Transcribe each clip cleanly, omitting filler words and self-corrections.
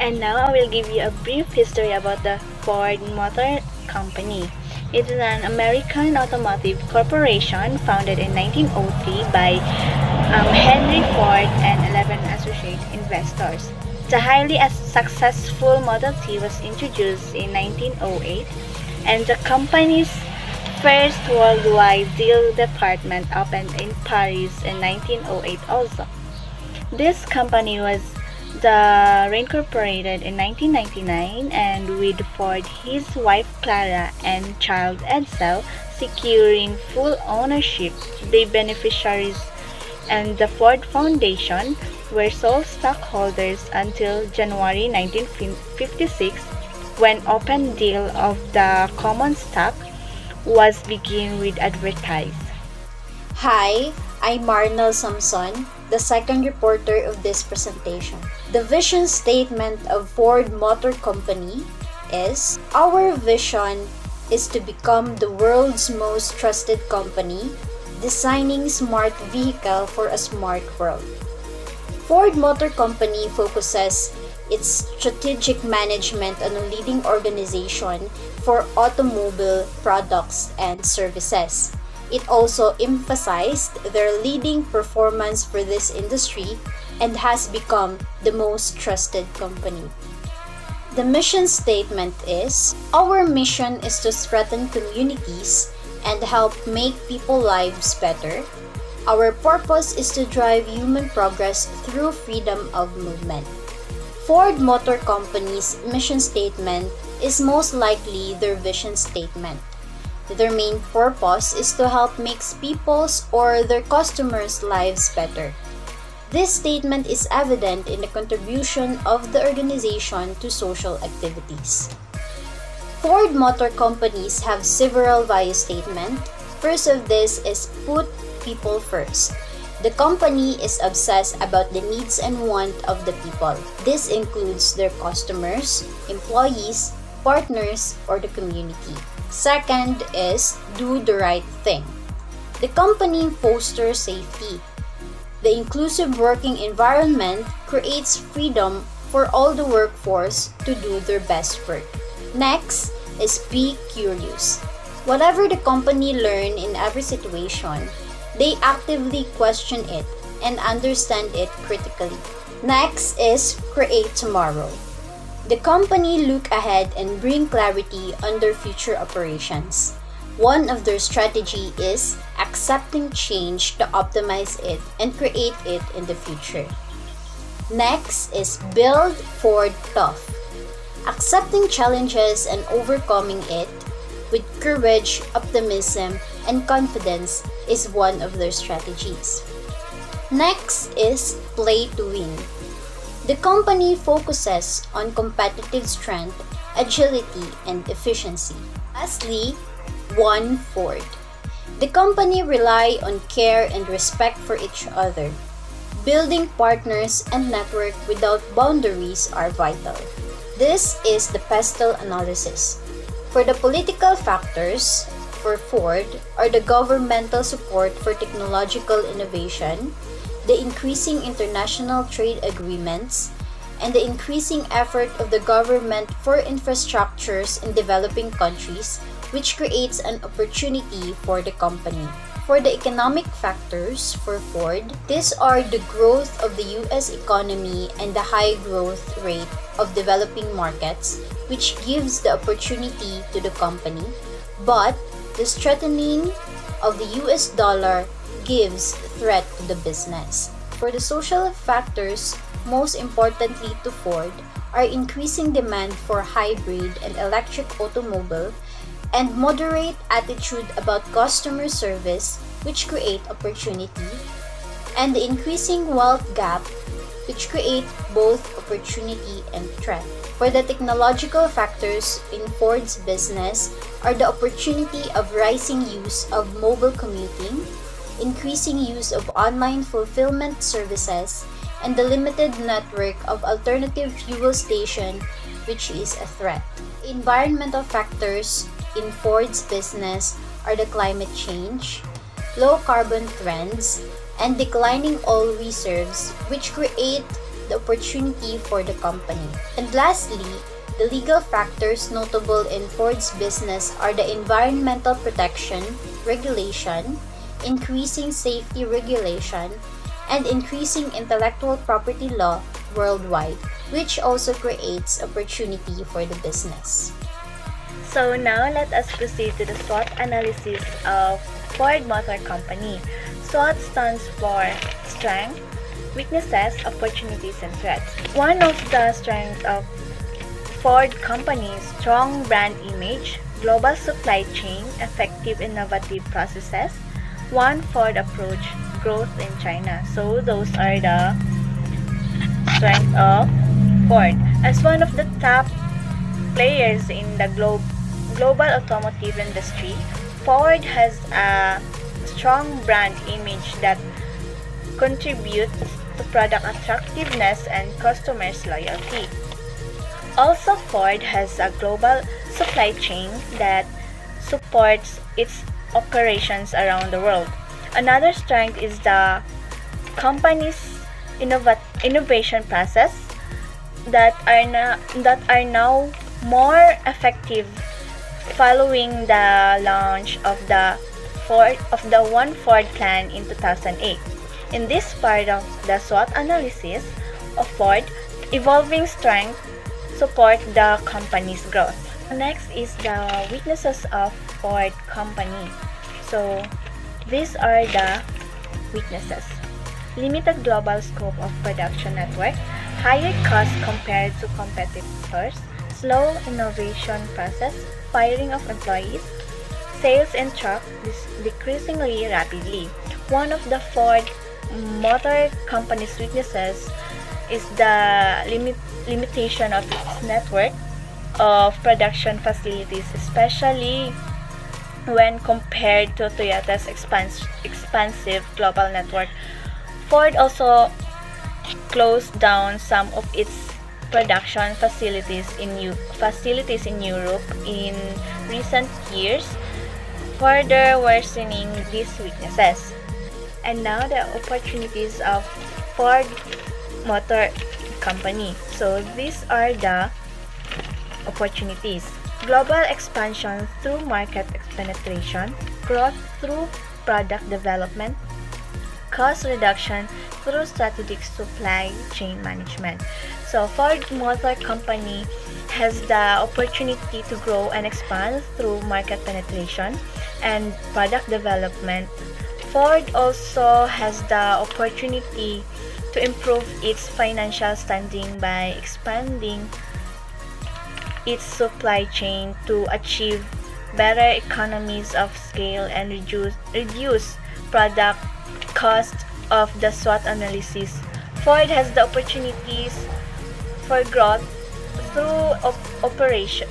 And now I will give you a brief history about the Ford Motor Company. It is an American automotive corporation founded in 1903 by Henry Ford and 11 associate investors. The highly successful Model T was introduced in 1908, and the company's first worldwide deal department opened in Paris in 1908 also. This company was reincorporated in 1999, and with Ford, his wife Clara, and child Edsel securing full ownership, the beneficiaries and the Ford Foundation were sole stockholders until January 1956, when open deal of the common stock was begin with advertise. Hi, I'm Marnel Samson, the second reporter of this presentation. The vision statement of Ford Motor Company is, "Our vision is to become the world's most trusted company, designing smart vehicle for a smart world." Ford Motor Company focuses its strategic management on a leading organization for automobile products and services. It also emphasized their leading performance for this industry and has become the most trusted company. The mission statement is, "Our mission is to strengthen communities and help make people's lives better. Our purpose is to drive human progress through freedom of movement." Ford Motor Company's mission statement is most likely their vision statement. Their main purpose is to help make people's or their customers' lives better. This statement is evident in the contribution of the organization to social activities. Ford Motor Companies have several value statements. First of this is put people first. The company is obsessed about the needs and wants of the people. This includes their customers, employees, partners, or the community. Second is do the right thing. The company fosters safety. The inclusive working environment creates freedom for all the workforce to do their best work. Next is be curious. Whatever the company learn in every situation, they actively question it and understand it critically. Next is create tomorrow. The company look ahead and bring clarity on their future operations. One of their strategy is accepting change to optimize it and create it in the future. Next is build Ford tough. Accepting challenges and overcoming it with courage, optimism, and confidence is one of their strategies. Next is play to win. The company focuses on competitive strength, agility, and efficiency. Lastly, One Ford. The company rely on care and respect for each other. Building partners and network without boundaries are vital. This is the pestle analysis. For the political factors, for Ford are the governmental support for technological innovation, the increasing international trade agreements, and the increasing effort of the government for infrastructures in developing countries, which creates an opportunity for the company. For the economic factors for Ford, these are the growth of the US economy and the high growth rate of developing markets, which gives the opportunity to the company, but the strengthening of the US dollar gives threat to the business. For the social factors, most importantly to Ford, are increasing demand for hybrid and electric automobile and moderate attitude about customer service, which create opportunity, and the increasing wealth gap, which create both opportunity and threat. For the technological factors in Ford's business are the opportunity of rising use of mobile commuting, increasing use of online fulfillment services, and the limited network of alternative fuel station, which is a threat. Environmental factors in Ford's business are the climate change, low carbon trends, and declining oil reserves, which create the opportunity for the company. And lastly, the legal factors notable in Ford's business are the environmental protection regulation, increasing safety regulation, and increasing intellectual property law worldwide, which also creates opportunity for the business. So now let us proceed to the SWOT analysis of Ford Motor Company. SWOT stands for strength, weaknesses, opportunities, and threats. One of the strengths of Ford Company's strong brand image, global supply chain, effective innovative processes, one Ford approach, growth in China. So those are the strengths of Ford. As one of the top players in the global automotive industry, Ford has a strong brand image that contributes to product attractiveness and customers' loyalty. Also, Ford has a global supply chain that supports its operations around the world. Another strength is the company's innovation process that are now more effective following the launch of the One Ford plan in 2008. In this part of the SWOT analysis of Ford, evolving strength support the company's growth. Next is the weaknesses of Ford company. So these are the weaknesses. Limited global scope of production network, higher cost compared to competitors, slow innovation process, firing of employees, sales in truck decreasingly rapidly. One of the Ford Motor Company's weaknesses is the limitation of its network of production facilities, especially when compared to Toyota's expansive global network. Ford also closed down some of its production facilities in Europe in recent years, further worsening these weaknesses. And now the opportunities of Ford Motor Company. So these are the opportunities. Global expansion through market penetration, growth through product development, cost reduction through strategic supply chain management. So Ford Motor Company has the opportunity to grow and expand through market penetration and product development. Ford also has the opportunity to improve its financial standing by expanding its supply chain to achieve better economies of scale and reduce product cost of the SWOT analysis. Ford has the opportunities for growth through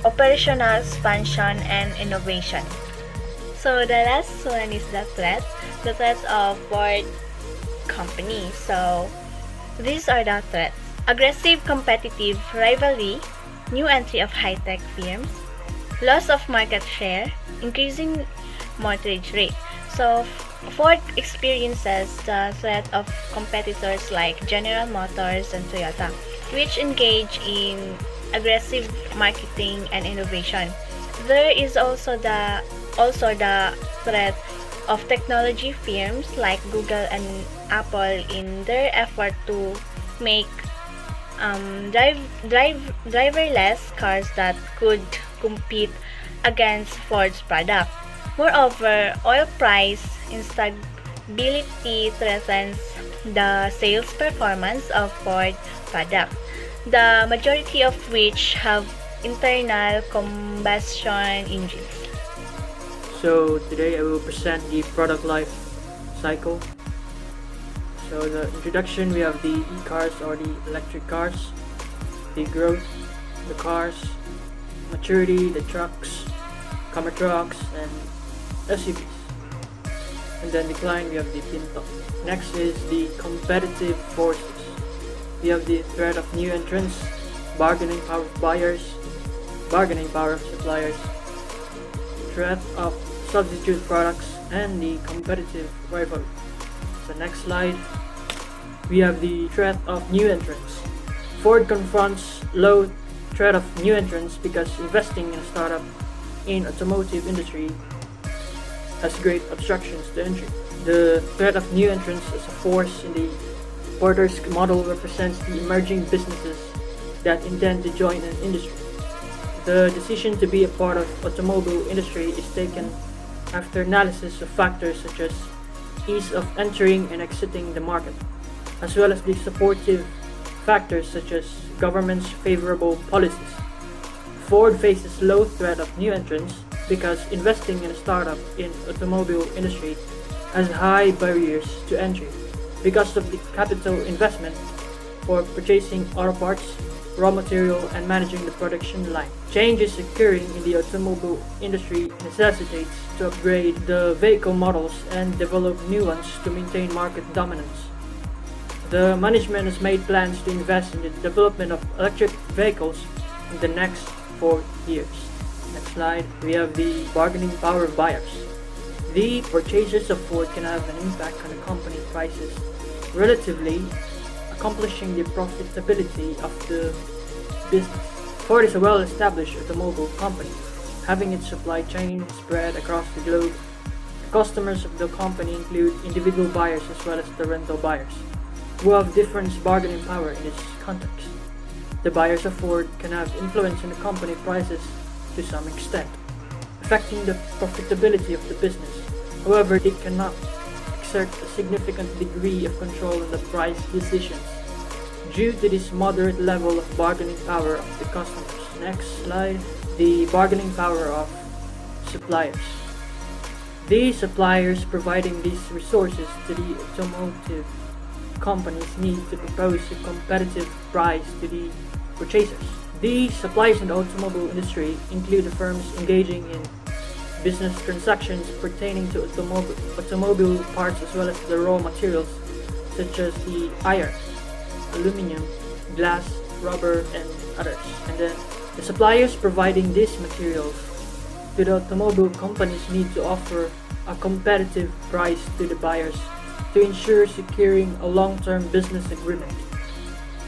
operational expansion and innovation. So the last one is the threats of Ford company. So these are the threats. Aggressive competitive rivalry, new entry of high-tech firms, loss of market share, increasing mortgage rate. So Ford experiences the threat of competitors like General Motors and Toyota, which engage in aggressive marketing and innovation. There is also the threat of technology firms like Google and Apple in their effort to make driverless cars that could compete against Ford's product. Moreover, oil price instability threatens the sales performance of Ford products, the majority of which have internal combustion engines. So today I will present the product life cycle. So the introduction, we have the e-cars or the electric cars, the growth, the cars, maturity, the trucks, camera trucks, and SUVs. And then decline, we have the Pinto. Next is the competitive forces. We have the threat of new entrants, bargaining power of buyers, bargaining power of suppliers, threat of substitute products, and the competitive rivalry. So next slide, we have the threat of new entrants. Ford confronts low threat of new entrants because investing in a startup in automotive industry has great obstructions to entry. The threat of new entrants as a force in the Porter's model represents the emerging businesses that intend to join an industry. The decision to be a part of automobile industry is taken after analysis of factors such as ease of entering and exiting the market, as well as the supportive factors such as government's favorable policies. Ford faces low threat of new entrants because investing in a startup in automobile industry has high barriers to entry because of the capital investment for purchasing auto parts, raw material, and managing the production line. Changes occurring in the automobile industry necessitates to upgrade the vehicle models and develop new ones to maintain market dominance. The management has made plans to invest in the development of electric vehicles in the next 4 years. Next slide, we have the bargaining power of buyers. The purchasers of Ford can have an impact on the company prices relatively, accomplishing the profitability of the business. Ford is a well-established automobile company, having its supply chain spread across the globe. The customers of the company include individual buyers as well as the rental buyers, who have different bargaining power in this context. The buyers of Ford can have influence on the company prices to some extent, affecting the profitability of the business. However, they cannot exert a significant degree of control on the price decisions due to this moderate level of bargaining power of the customers. Next slide, the bargaining power of suppliers. These suppliers providing these resources to the automotive companies need to propose a competitive price to the purchasers. These suppliers in the automobile industry include the firms engaging in business transactions pertaining to automobile parts as well as the raw materials such as the iron, aluminum, glass, rubber, and others. And then the suppliers providing these materials to the automobile companies need to offer a competitive price to the buyers to ensure securing a long-term business agreement.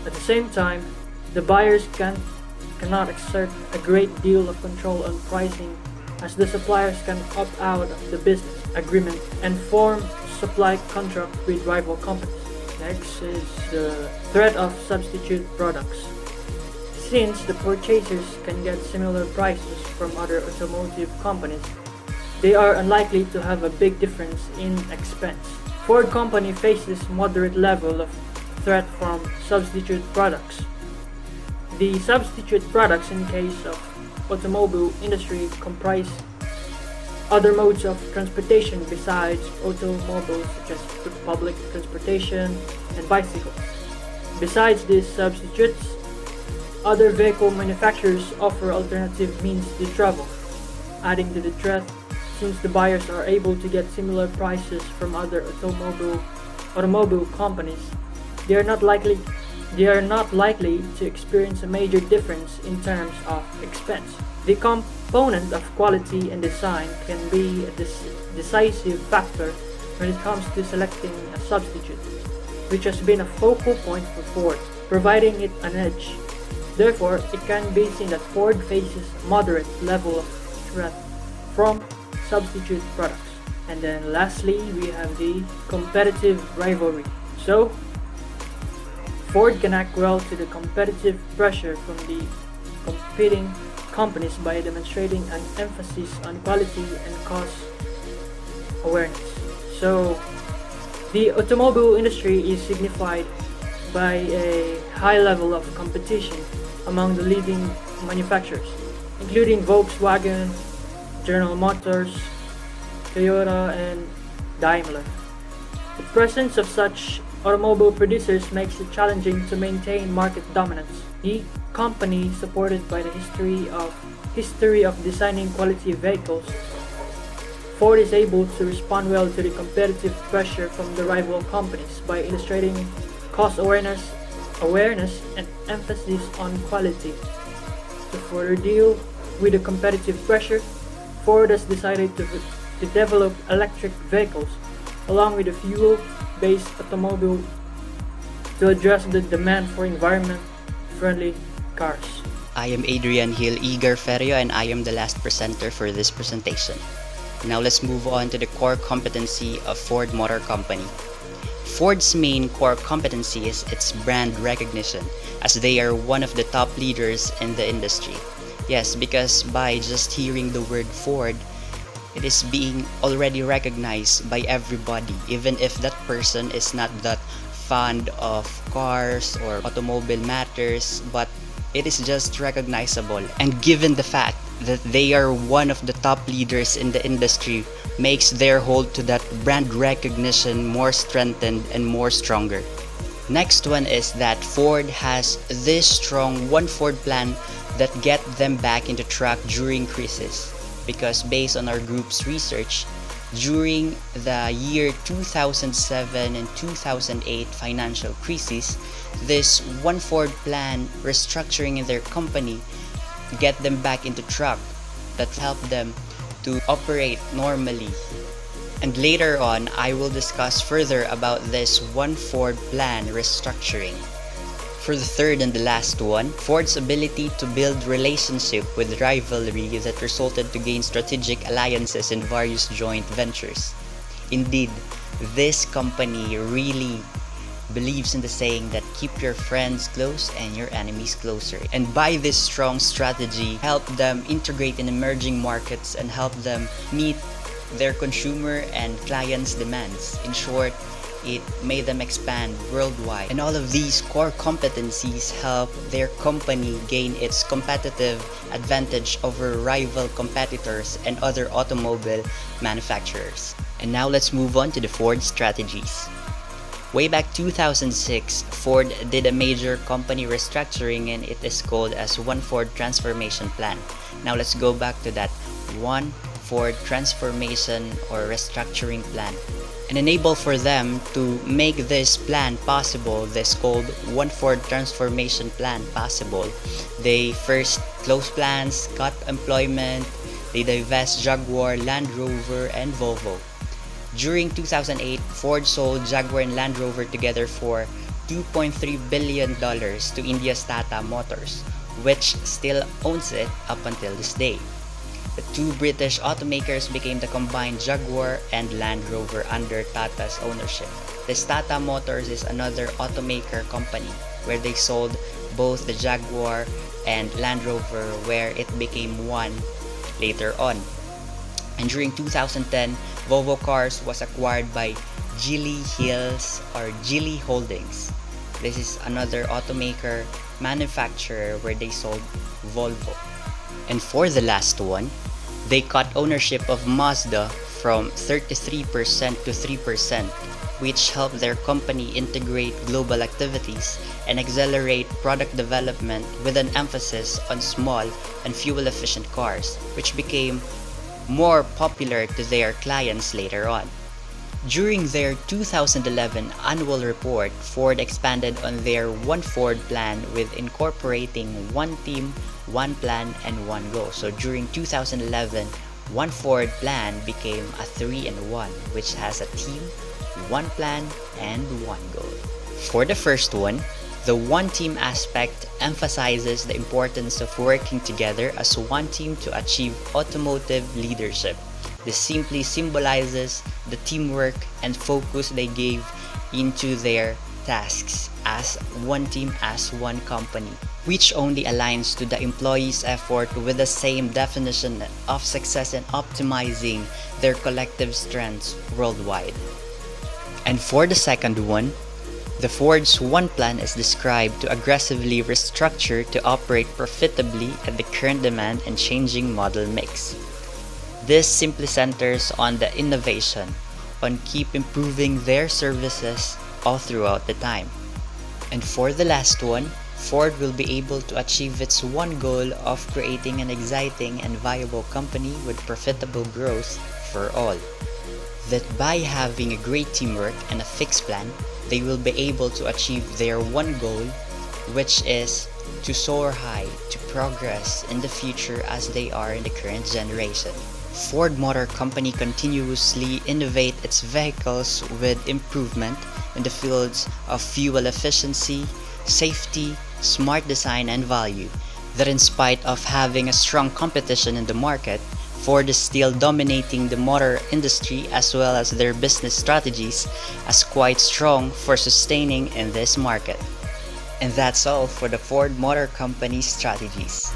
At the same time, the buyers cannot exert a great deal of control on pricing, as the suppliers can opt out of the business agreement and form supply contract with rival companies. Next is the threat of substitute products. Since the purchasers can get similar prices from other automotive companies, they are unlikely to have a big difference in expense. Ford company faces moderate level of threat from substitute products. The substitute products in case of automobile industry comprise other modes of transportation besides automobiles such as public transportation and bicycles. Besides these substitutes, other vehicle manufacturers offer alternative means to travel, adding to the threat since the buyers are able to get similar prices from other automobile companies. They are not likely to experience a major difference in terms of expense. The component of quality and design can be a decisive factor when it comes to selecting a substitute, which has been a focal point for Ford, providing it an edge. Therefore, it can be seen that Ford faces a moderate level of threat from substitute products. And then lastly, we have the competitive rivalry. So, Ford can act well to the competitive pressure from the competing companies by demonstrating an emphasis on quality and cost awareness. So, the automobile industry is signified by a high level of competition among the leading manufacturers, including Volkswagen, General Motors, Toyota, and Daimler. The presence of such automobile producers makes it challenging to maintain market dominance. The company, supported by the history of designing quality vehicles, Ford is able to respond well to the competitive pressure from the rival companies by illustrating cost awareness and emphasis on quality. To further deal with the competitive pressure, Ford has decided to develop electric vehicles along with the fuel-based automobile to address the demand for environment-friendly cars. I am Adrian Hill Igar Ferio, and I am the last presenter for this presentation. Now let's move on to the core competency of Ford Motor Company. Ford's main core competency is its brand recognition, as they are one of the top leaders in the industry. Yes, because by just hearing the word Ford, it is being already recognized by everybody, even if that person is not that fond of cars or automobile matters, but it is just recognizable. And given the fact that they are one of the top leaders in the industry, makes their hold to that brand recognition more strengthened and more stronger. Next one is that Ford has this strong One Ford plan that get them back into track during crisis. Because based on our group's research, during the year 2007 and 2008 financial crisis, this One Ford plan restructuring in their company get them back into track that helped them to operate normally. And later on, I will discuss further about this One Ford plan restructuring. For the third and the last one, Ford's ability to build relationship with rivalry that resulted to gain strategic alliances in various joint ventures. Indeed, this company really believes in the saying that keep your friends close and your enemies closer. And by this strong strategy, help them integrate in emerging markets and help them meet their consumer and clients' demands. In short, it made them expand worldwide. And all of these core competencies help their company gain its competitive advantage over rival competitors and other automobile manufacturers. And now let's move on to the Ford strategies. Way back 2006, Ford did a major company restructuring, and it is called as One Ford Transformation Plan. Now let's go back to that One Ford Transformation or Restructuring Plan. And enable for them to make this plan possible, this called One Ford Transformation Plan possible, they first close plants, cut employment, they divest Jaguar, Land Rover, and Volvo. During 2008, Ford sold Jaguar and Land Rover together for $2.3 billion to India's Tata Motors, which still owns it up until this day. The two British automakers became the combined Jaguar and Land Rover under Tata's ownership. This Tata Motors is another automaker company where they sold both the Jaguar and Land Rover, where it became one later on. And during 2010, Volvo Cars was acquired by Geely Hills or Geely Holdings. This is another automaker manufacturer where they sold Volvo. And for the last one, they cut ownership of Mazda from 33% to 3%, which helped their company integrate global activities and accelerate product development with an emphasis on small and fuel-efficient cars, which became more popular to their clients later on. During their 2011 annual report, Ford expanded on their One Ford plan with incorporating one team, one plan, and one goal. So during 2011, One Ford plan became a 3-in-1, which has a team, one plan, and one goal. For the first one, the one team aspect emphasizes the importance of working together as one team to achieve automotive leadership. This simply symbolizes the teamwork and focus they gave into their tasks as one team, as one company, which only aligns to the employees' effort with the same definition of success in optimizing their collective strengths worldwide. And for the second one, the Ford's One Plan is described to aggressively restructure to operate profitably at the current demand and changing model mix. This simply centers on the innovation, on keep improving their services all throughout the time. And for the last one, Ford will be able to achieve its one goal of creating an exciting and viable company with profitable growth for all. That by having a great teamwork and a fixed plan, they will be able to achieve their one goal, which is to soar high, to progress in the future as they are in the current generation. Ford Motor Company continuously innovate its vehicles with improvement in the fields of fuel efficiency, safety, smart design, and value, that in spite of having a strong competition in the market, Ford is still dominating the motor industry as well as their business strategies as quite strong for sustaining in this market. And that's all for the Ford Motor Company strategies.